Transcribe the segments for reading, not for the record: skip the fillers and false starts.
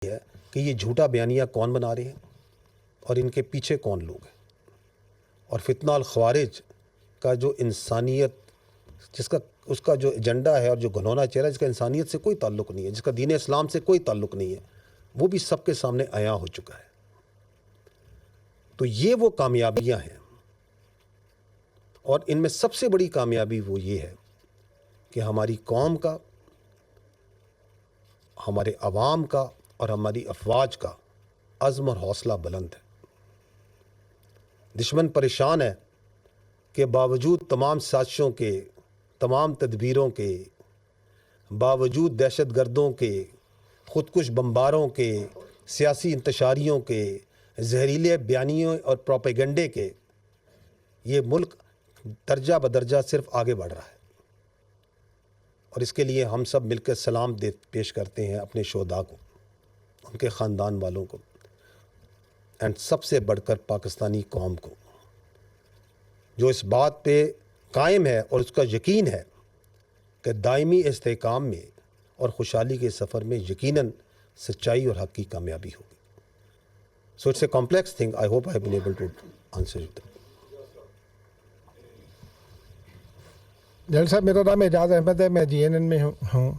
ہے کہ یہ جھوٹا بیانیہ کون بنا رہے ہیں اور ان کے پیچھے کون لوگ ہیں. اور فتنہ الخوارج کا جو انسانیت اس کا جو ایجنڈا ہے اور جو گھنونا چہرہ جس کا انسانیت سے کوئی تعلق نہیں ہے، جس کا دین اسلام سے کوئی تعلق نہیں ہے، وہ بھی سب کے سامنے عیاں ہو چکا ہے. تو یہ وہ کامیابیاں ہیں، اور ان میں سب سے بڑی کامیابی وہ یہ ہے کہ ہماری قوم کا، ہمارے عوام کا اور ہماری افواج کا عزم اور حوصلہ بلند ہے. دشمن پریشان ہے کہ باوجود تمام سازشوں کے، تمام تدبیروں کے، باوجود دہشت گردوں کے، خودکش بمباروں کے، سیاسی انتشاریوں کے، زہریلے بیانیوں اور پروپیگنڈے کے، یہ ملک درجہ بدرجہ صرف آگے بڑھ رہا ہے. اور اس کے لیے ہم سب مل کر سلام پیش کرتے ہیں اپنے شہداء کو، ان کے خاندان والوں کو، اینڈ سب سے بڑھ کر پاکستانی قوم کو، جو اس بات پہ قائم ہے اور اس کا یقین ہے کہ دائمی استحکام میں اور خوشحالی کے سفر میں یقیناً سچائی اور حق کی کامیابی ہوگی. So it's a complex thing. I hope I have been able to answer you. General صاحب، میرا نام اعجاز احمد ہے، میں GNN میں ہوں.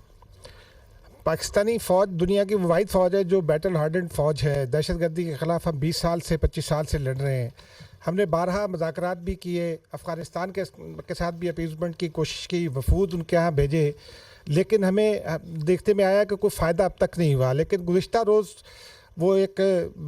پاکستانی فوج دنیا کی واحد فوج ہے جو بیٹل ہارڈنڈ فوج ہے. دہشت گردی کے خلاف ہم 20 سال سے 25 سال سے لڑ رہے ہیں. ہم نے بارہا مذاکرات بھی کیے، افغانستان کے ساتھ بھی اپیزمنٹ کی کوشش کی، وفود ان کے یہاں بھیجے، لیکن ہمیں دیکھتے میں آیا کہ کوئی فائدہ اب تک نہیں ہوا. لیکن گزشتہ روز وہ ایک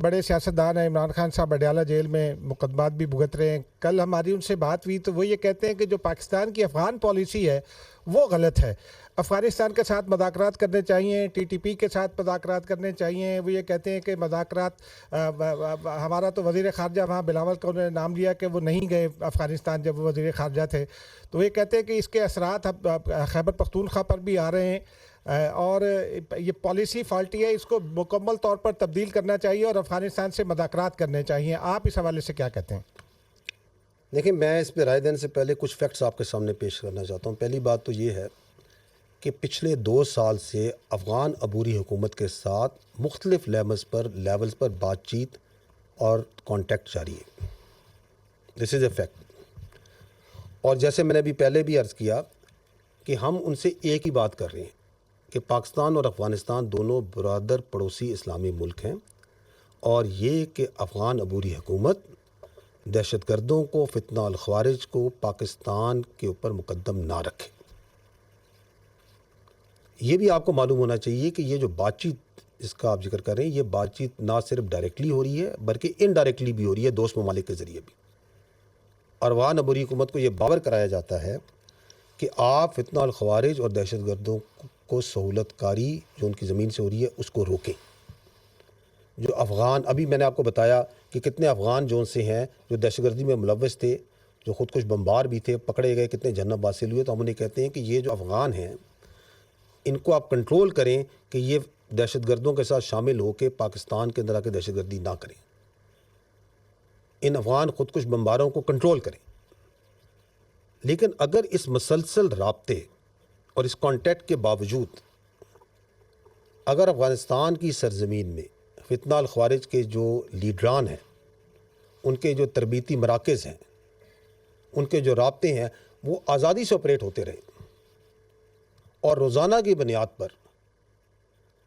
بڑے سیاستدان ہیں، عمران خان صاحب اڈیالہ جیل میں مقدمات بھی بھگت رہے ہیں. کل ہماری ان سے بات ہوئی تو وہ یہ کہتے ہیں کہ جو پاکستان کی افغان پالیسی ہے وہ غلط ہے. افغانستان کے ساتھ مذاکرات کرنے چاہیے، TTP کے ساتھ مذاکرات کرنے چاہیے. وہ یہ کہتے ہیں کہ مذاکرات، ہمارا تو وزیر خارجہ وہاں بلاول کا انہوں نے نام لیا کہ وہ نہیں گئے افغانستان جب وہ وزیر خارجہ تھے. تو وہ یہ کہتے ہیں کہ اس کے اثرات خیبر پختونخوا پر بھی آ رہے ہیں، اور یہ پالیسی فالٹی ہے، اس کو مکمل طور پر تبدیل کرنا چاہیے اور افغانستان سے مذاکرات کرنے چاہیے. آپ اس حوالے سے کیا کہتے ہیں؟ دیکھیں، میں اس پہ رائے دینے سے پہلے کچھ فیکٹس آپ کے سامنے پیش کرنا چاہتا ہوں. پہلی بات تو یہ ہے کہ پچھلے 2 سال سے افغان عبوری حکومت کے ساتھ مختلف لیولز پر بات چیت اور کانٹیکٹ جاری ہے. دس از اے فیکٹ. اور جیسے میں نے ابھی پہلے بھی عرض کیا کہ ہم ان سے ایک ہی بات کر رہے ہیں کہ پاکستان اور افغانستان دونوں برادر پڑوسی اسلامی ملک ہیں، اور یہ کہ افغان عبوری حکومت دہشت گردوں کو، فتنہ الخوارج کو پاکستان کے اوپر مقدم نہ رکھے. یہ بھی آپ کو معلوم ہونا چاہیے کہ یہ جو بات چیت اس کا آپ ذکر کر رہے ہیں، یہ بات چیت نہ صرف ڈائریکٹلی ہو رہی ہے بلکہ انڈائریکٹلی بھی ہو رہی ہے دوست ممالک کے ذریعے بھی. اور افغان عبوری حکومت کو یہ باور کرایا جاتا ہے کہ آپ فتنہ الخوارج اور دہشت گردوں کو سہولت کاری جو ان کی زمین سے ہو رہی ہے اس کو روکیں. جو افغان، ابھی میں نے آپ کو بتایا کہ کتنے افغان جو ان سے ہیں جو دہشت گردی میں ملوث تھے، جو خودکش بمبار بھی تھے، پکڑے گئے، کتنے جنم حاصل ہوئے. تو ہم انہیں کہتے ہیں کہ یہ جو افغان ہیں ان کو آپ کنٹرول کریں کہ یہ دہشت گردوں کے ساتھ شامل ہو کے پاکستان کے اندر آ کے دہشت گردی نہ کریں. ان افغان خودکش بمباروں کو کنٹرول کریں. لیکن اگر اس مسلسل رابطے اور اس کانٹیکٹ کے باوجود اگر افغانستان کی سرزمین میں فتنہ الخوارج کے جو لیڈران ہیں، ان کے جو تربیتی مراکز ہیں، ان کے جو رابطے ہیں، وہ آزادی سے آپریٹ ہوتے رہے اور روزانہ کی بنیاد پر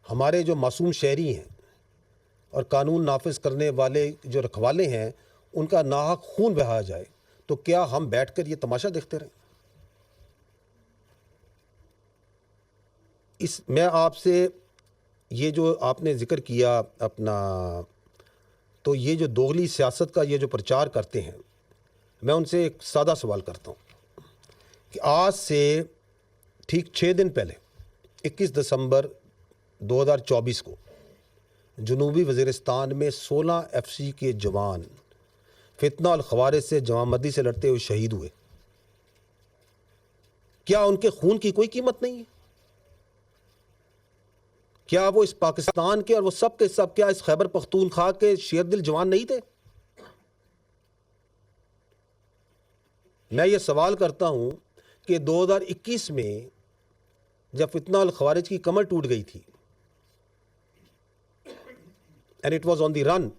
ہمارے جو معصوم شہری ہیں اور قانون نافذ کرنے والے جو رکھوالے ہیں ان کا ناحق خون بہایا جائے، تو کیا ہم بیٹھ کر یہ تماشا دیکھتے رہیں؟ میں آپ سے یہ جو آپ نے ذکر کیا اپنا، تو یہ جو دوغلی سیاست کا یہ جو پرچار کرتے ہیں، میں ان سے ایک سادہ سوال کرتا ہوں کہ آج سے ٹھیک 6 دن پہلے 21 دسمبر 2024 کو جنوبی وزیرستان میں 16 FC کے جوان فتنہ الخوارج سے جمامردی سے لڑتے ہوئے شہید ہوئے. کیا ان کے خون کی کوئی قیمت نہیں ہے؟ کیا وہ اس پاکستان کے اور وہ سب کے سب، کیا اس خیبر پختونخوا کے شیر دل جوان نہیں تھے؟ میں یہ سوال کرتا ہوں کہ 2021 میں جب فتنہ الخوارج کی کمر ٹوٹ گئی تھی اینڈ اٹ واز آن دی رن.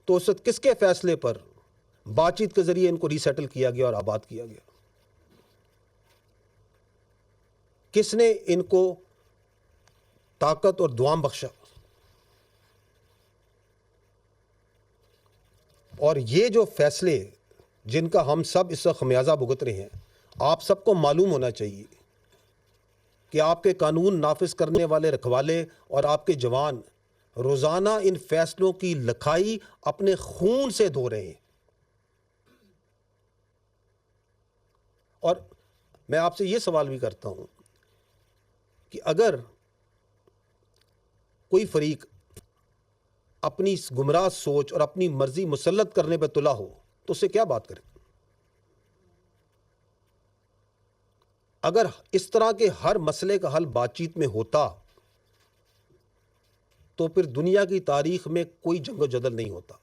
تو اس وقت کس کے فیصلے پر بات چیت کے ذریعے ان کو ریسیٹل کیا گیا اور آباد کیا گیا؟ کس نے ان کو طاقت اور دوام بخشا؟ اور یہ جو فیصلے جن کا ہم سب اس وقت خمیازہ بھگت رہے ہیں، آپ سب کو معلوم ہونا چاہیے کہ آپ کے قانون نافذ کرنے والے رکھوالے اور آپ کے جوان روزانہ ان فیصلوں کی لکھائی اپنے خون سے دھو رہے ہیں. اور میں آپ سے یہ سوال بھی کرتا ہوں کہ اگر کوئی فریق اپنی گمراہ سوچ اور اپنی مرضی مسلط کرنے پہ تلا ہو تو اس سے کیا بات کریں؟ اگر اس طرح کے ہر مسئلے کا حل بات چیت میں ہوتا تو پھر دنیا کی تاریخ میں کوئی جنگ و جدل نہیں ہوتا،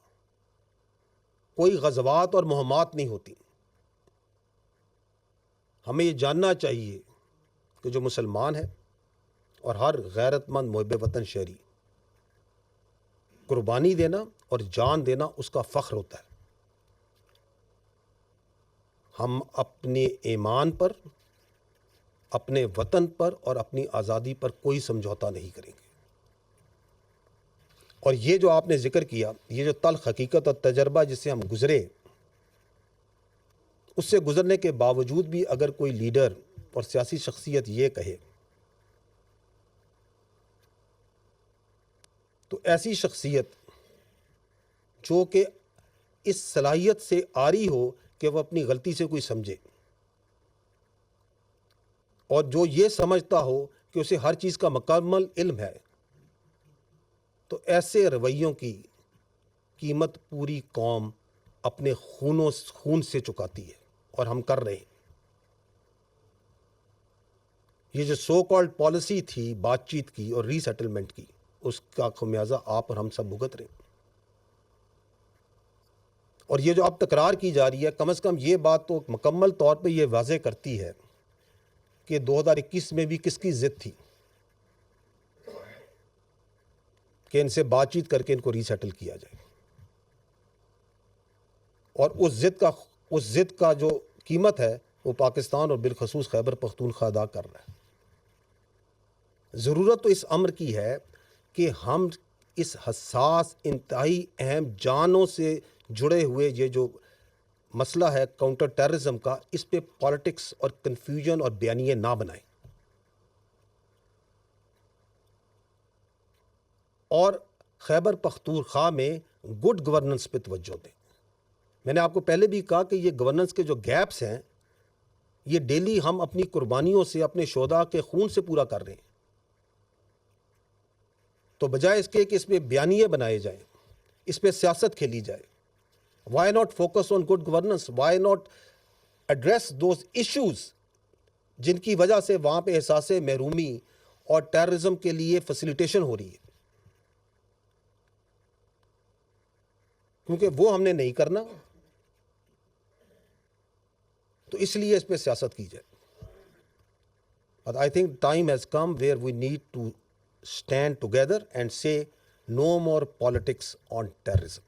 کوئی غزوات اور مہمات نہیں ہوتی. ہمیں یہ جاننا چاہیے کہ جو مسلمان ہے اور ہر غیرت مند محب وطن شہری، قربانی دینا اور جان دینا اس کا فخر ہوتا ہے. ہم اپنے ایمان پر، اپنے وطن پر اور اپنی آزادی پر کوئی سمجھوتا نہیں کریں گے. اور یہ جو آپ نے ذکر کیا، یہ جو تلخ حقیقت اور تجربہ جس سے ہم گزرے، اس سے گزرنے کے باوجود بھی اگر کوئی لیڈر اور سیاسی شخصیت یہ کہے تو ایسی شخصیت جو کہ اس صلاحیت سے عاری ہو کہ وہ اپنی غلطی سے کوئی سمجھے اور جو یہ سمجھتا ہو کہ اسے ہر چیز کا مکمل علم ہے، تو ایسے رویوں کی قیمت پوری قوم اپنے خون سے چکاتی ہے اور ہم کر رہے ہیں. یہ جو سو کالڈ پالیسی تھی بات چیت کی اور ری سیٹلمنٹ کی، اس کا خمیازہ آپ اور ہم سب بھگت رہے ہیں. اور یہ جو اب تکرار کی جا رہی ہے، کم از کم یہ بات تو مکمل طور پہ یہ واضح کرتی ہے کہ 2021 میں بھی کس کی ضد تھی کہ ان سے بات چیت کر کے ان کو ری سیٹل کیا جائے. اور اس ضد کا جو قیمت ہے وہ پاکستان اور بالخصوص خیبر پختونخوا ادا کر رہا ہے. ضرورت تو اس امر کی ہے کہ ہم اس حساس، انتہائی اہم، جانوں سے جڑے ہوئے یہ جو مسئلہ ہے کاؤنٹر ٹیررزم کا، اس پہ پالیٹکس اور کنفیوژن اور بیانیے نہ بنائیں اور خیبر پختونخوا میں گڈ گورننس پہ توجہ دیں. میں نے آپ کو پہلے بھی کہا کہ یہ گورننس کے جو گیپس ہیں یہ ڈیلی ہم اپنی قربانیوں سے، اپنے شہداء کے خون سے پورا کر رہے ہیں. تو بجائے اس کے کہ اس پہ بیانیے بنائے جائیں، اس پہ سیاست کھیلی جائے، why not focus on good governance? Why not address those issues جن کی وجہ سے وہاں پہ احساس محرومی اور ٹیررزم کے لیے فیسیلیٹیشن ہو رہی ہے؟ کیونکہ وہ ہم نے نہیں کرنا، تو اس لیے اس پہ سیاست کی جائے. But I think time has come where we need to stand together and say no more politics on terrorism.